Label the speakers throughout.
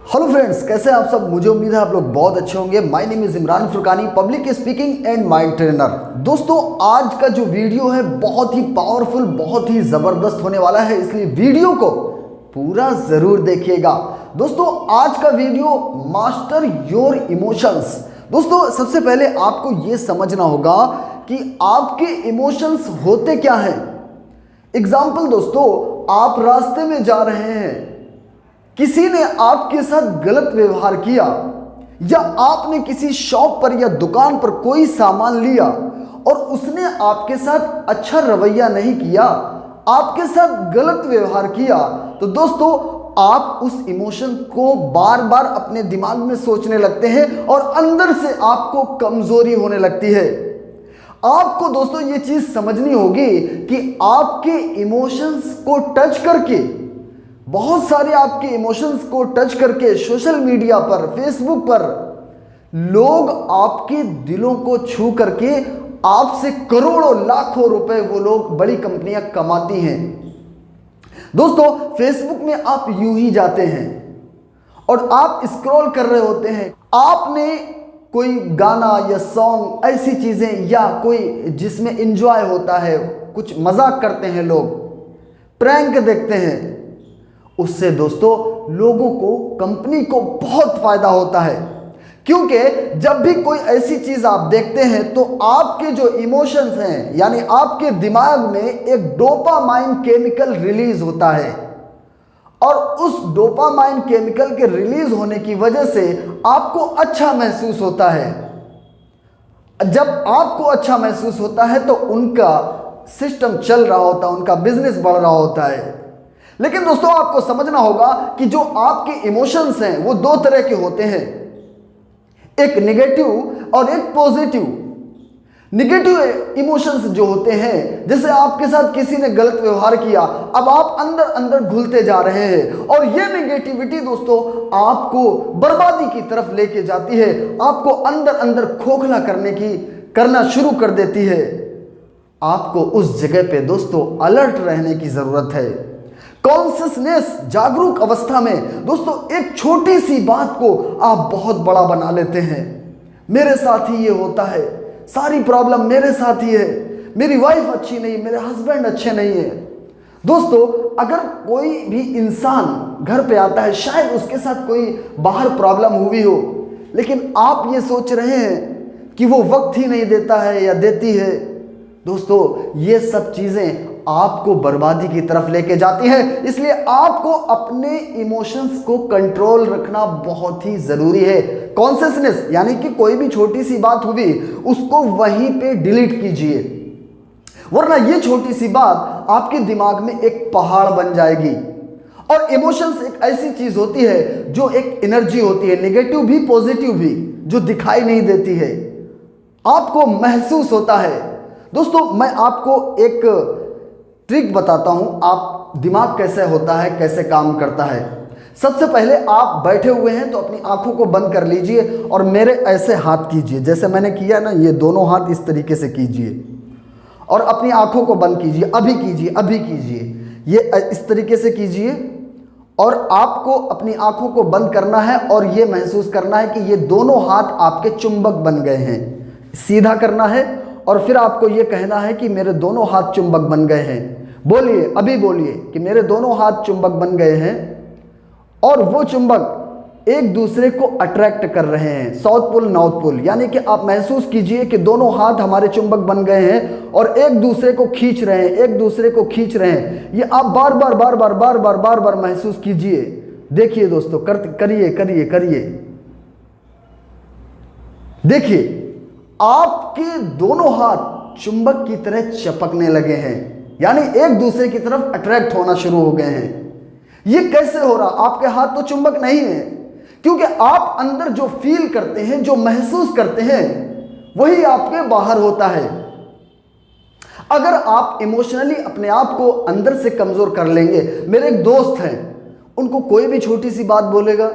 Speaker 1: Hello friends, कैसे हैं आप सब। मुझे उम्मीद है आप लोग बहुत अच्छे होंगे। My name is Imran Furkani, public speaking and mind trainer. दोस्तों, आज का जो वीडियो है बहुत ही पावरफुल, बहुत ही ज़बरदस्त होने वाला है, इसलिए वीडियो को पूरा ज़रूर देखिएगा। दोस्तों, आज का वीडियो मास्टर योर इमोशंस। दोस्तों, सबसे पहले आपको ये समझना होगा कि आपके इमोशंस होते क्या हैं। एग्जाम्पल दोस्तों, आप रास्ते में जा रहे हैं, किसी ने आपके साथ गलत व्यवहार किया, या आपने किसी शॉप पर या दुकान पर कोई सामान लिया और उसने आपके साथ अच्छा रवैया नहीं किया, आपके साथ गलत व्यवहार किया, तो दोस्तों आप उस इमोशन को बार बार अपने दिमाग में सोचने लगते हैं और अंदर से आपको कमजोरी होने लगती है। आपको दोस्तों ये चीज समझनी होगी कि आपके इमोशंस को टच करके, बहुत सारे आपके इमोशंस को टच करके सोशल मीडिया पर, फेसबुक पर लोग आपके दिलों को छू करके आपसे करोड़ों लाखों रुपए वो लोग, बड़ी कंपनियां कमाती हैं। दोस्तों, फेसबुक में आप यूं ही जाते हैं और आप स्क्रॉल कर रहे होते हैं, आपने कोई गाना या सॉन्ग, ऐसी चीजें, या कोई जिसमें एंजॉय होता है, कुछ मजाक करते हैं लोग, प्रैंक देखते हैं, उससे दोस्तों लोगों को, कंपनी को बहुत फायदा होता है। क्योंकि जब भी कोई ऐसी चीज आप देखते हैं तो आपके जो इमोशंस हैं, यानी आपके दिमाग में एक डोपामाइन केमिकल रिलीज होता है, और उस डोपामाइन केमिकल के रिलीज होने की वजह से आपको अच्छा महसूस होता है। जब आपको अच्छा महसूस होता है तो उनका सिस्टम चल रहा होता है, उनका बिजनेस बढ़ रहा होता है। लेकिन दोस्तों, आपको समझना होगा कि जो आपके इमोशंस हैं वो दो तरह के होते हैं, एक निगेटिव और एक पॉजिटिव। निगेटिव इमोशंस जो होते हैं, जैसे आपके साथ किसी ने गलत व्यवहार किया, अब आप अंदर अंदर घुलते जा रहे हैं, और ये निगेटिविटी दोस्तों आपको बर्बादी की तरफ लेके जाती है, आपको अंदर अंदर खोखला करना शुरू कर देती है। आपको उस जगह पे दोस्तों अलर्ट रहने की जरूरत है। कॉन्शियसनेस, जागरूक अवस्था में दोस्तों एक छोटी सी बात को आप बहुत बड़ा बना लेते हैं। मेरे साथ ही ये होता है, सारी प्रॉब्लम मेरे साथ ही है, मेरी वाइफ अच्छी नहीं, मेरे हस्बैंड अच्छे नहीं है। दोस्तों, अगर कोई भी इंसान घर पे आता है, शायद उसके साथ कोई बाहर प्रॉब्लम हुई हो, लेकिन आप ये सोच रहे हैं कि वो वक्त ही नहीं देता है या देती है। दोस्तों, ये सब चीजें आपको बर्बादी की तरफ लेके जाती है, इसलिए आपको अपने इमोशंस को कंट्रोल रखना बहुत ही जरूरी है। कॉन्शियसनेस, यानी कि कोई भी छोटी सी बात हुई उसको वहीं पे डिलीट कीजिए, वरना ये छोटी सी बात आपके दिमाग में एक पहाड़ बन जाएगी। और इमोशंस एक ऐसी चीज होती है जो एक एनर्जी होती है, नेगेटिव भी पॉजिटिव भी, जो दिखाई नहीं देती है, आपको महसूस होता है। दोस्तों, मैं आपको एक ट्रिक बताता हूं, आप दिमाग कैसे होता है, कैसे काम करता है। सबसे पहले आप बैठे हुए हैं तो अपनी आंखों को बंद कर लीजिए और मेरे ऐसे हाथ कीजिए, जैसे मैंने किया ना, ये दोनों हाथ इस तरीके से कीजिए और अपनी आंखों को बंद कीजिए। अभी कीजिए, अभी कीजिए, ये इस तरीके से कीजिए, और आपको अपनी आंखों को बंद करना है और ये महसूस करना है कि ये दोनों हाथ आपके चुंबक बन गए हैं। सीधा करना है और फिर आपको ये कहना है कि मेरे दोनों हाथ चुंबक बन गए हैं। बोलिए, अभी बोलिए कि मेरे दोनों हाथ चुंबक बन गए हैं, और वो चुंबक एक दूसरे को अट्रैक्ट कर रहे हैं, साउथ पोल नॉर्थ पोल, यानी कि आप महसूस कीजिए कि दोनों हाथ हमारे चुंबक बन गए हैं और एक दूसरे को खींच रहे हैं, एक दूसरे को खींच रहे हैं। ये आप बार बार बार बार बार बार बार बार महसूस कीजिए। देखिए दोस्तों, करिए करिए करिए, देखिए आपके दोनों हाथ चुंबक की तरह चपकने लगे हैं, यानी एक दूसरे की तरफ अट्रैक्ट होना शुरू हो गए हैं। ये कैसे हो रहा? आपके हाथ तो चुंबक नहीं है, क्योंकि आप अंदर जो फील करते हैं, जो महसूस करते हैं, वही आपके बाहर होता है। अगर आप इमोशनली अपने आप को अंदर से कमजोर कर लेंगे, मेरे एक दोस्त हैं, उनको कोई भी छोटी सी बात बोलेगा,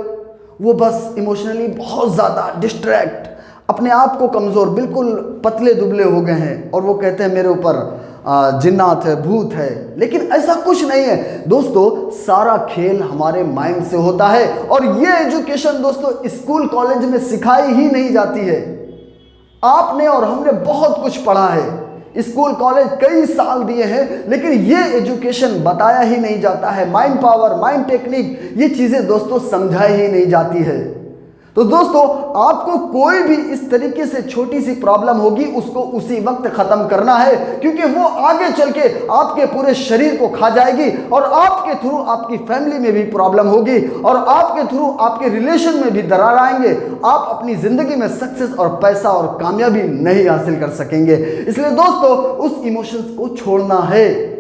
Speaker 1: वो बस इमोशनली बहुत ज्यादा डिस्ट्रैक्ट, अपने आप को कमजोर, बिल्कुल पतले दुबले हो गए हैं, और वो कहते हैं मेरे ऊपर जिन्नात है, भूत है, लेकिन ऐसा कुछ नहीं है दोस्तों। सारा खेल हमारे माइंड से होता है और ये एजुकेशन दोस्तों स्कूल कॉलेज में सिखाई ही नहीं जाती है। आपने और हमने बहुत कुछ पढ़ा है, स्कूल कॉलेज कई साल दिए हैं, लेकिन ये एजुकेशन बताया ही नहीं जाता है। माइंड पावर, माइंड टेक्निक, ये चीज़ें दोस्तों समझाई ही नहीं जाती है। तो दोस्तों आपको कोई भी इस तरीके से छोटी सी प्रॉब्लम होगी उसको उसी वक्त खत्म करना है, क्योंकि वो आगे चल के आपके पूरे शरीर को खा जाएगी और आपके थ्रू आपकी फैमिली में भी प्रॉब्लम होगी और आपके थ्रू आपके रिलेशन में भी दरार आएंगे। आप अपनी जिंदगी में सक्सेस और पैसा और कामयाबी नहीं हासिल कर सकेंगे। इसलिए दोस्तों उस इमोशंस को छोड़ना है।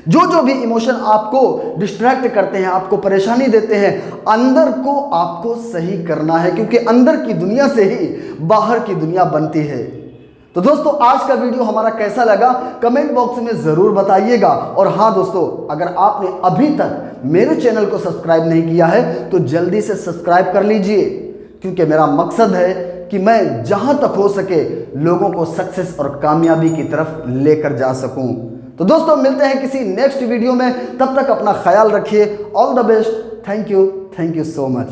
Speaker 1: जो भी इमोशन आपको डिस्ट्रैक्ट करते हैं, आपको परेशानी देते हैं, अंदर को आपको सही करना है, क्योंकि अंदर की दुनिया से ही बाहर की दुनिया बनती है। तो दोस्तों आज का वीडियो हमारा कैसा लगा कमेंट बॉक्स में ज़रूर बताइएगा। और हाँ दोस्तों, अगर आपने अभी तक मेरे चैनल को सब्सक्राइब नहीं किया है तो जल्दी से सब्सक्राइब कर लीजिए, क्योंकि मेरा मकसद है कि मैं जहाँ तक हो सके लोगों को सक्सेस और कामयाबी की तरफ लेकर जा सकूँ। तो दोस्तों मिलते हैं किसी नेक्स्ट वीडियो में, तब तक अपना ख्याल रखिए। All the best. Thank you so much.